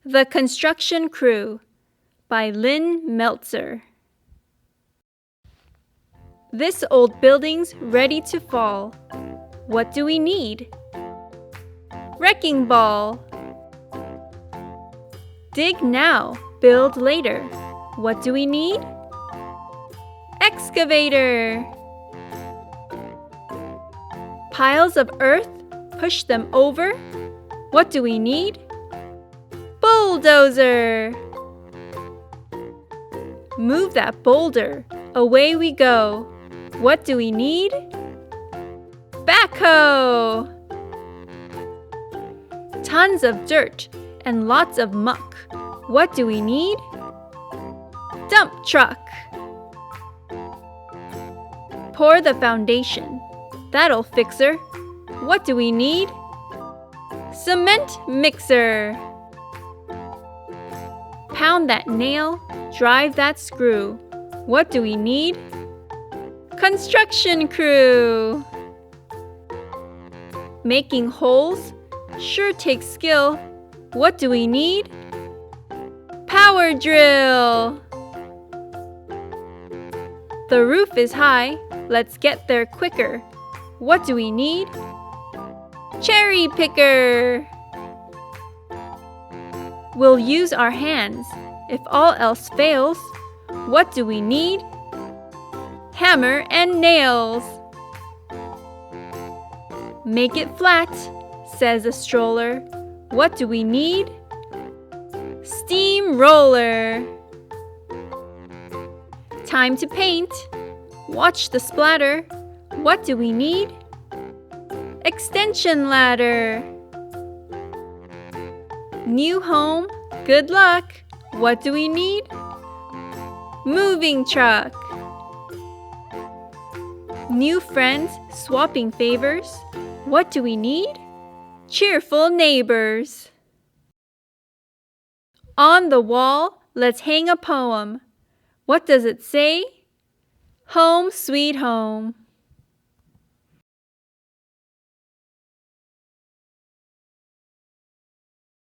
The Construction Crew by Lynn Meltzer. This old building's ready to fall. What do we need? Wrecking ball. Dig now, build later. What do we need? Excavator. Piles of earth, push them over. What do we need? Bulldozer. Move that boulder, away we go. What do we need? Backhoe. Tons of dirt and lots of muck. What do we need? Dump truck. Pour the foundation. That'll fix her. What do we need? Cement mixer. Pound that nail, drive that screw. What do we need? Construction crew. Making holes sure takes skill. What do we need? Power drill. The roof is high, let's get there quicker. What do we need? Cherry picker. We'll use our hands. If all else fails, what do we need? Hammer and nails. Make it flat, says a stroller. What do we need? Steamroller. Time to paint. Watch the splatter. What do we need? Extension ladder. New home, good luck. What do we need? Moving truck. New friends, swapping favors. What do we need? Cheerful neighbors. On the wall, let's hang a poem. What does it say? Home, sweet home.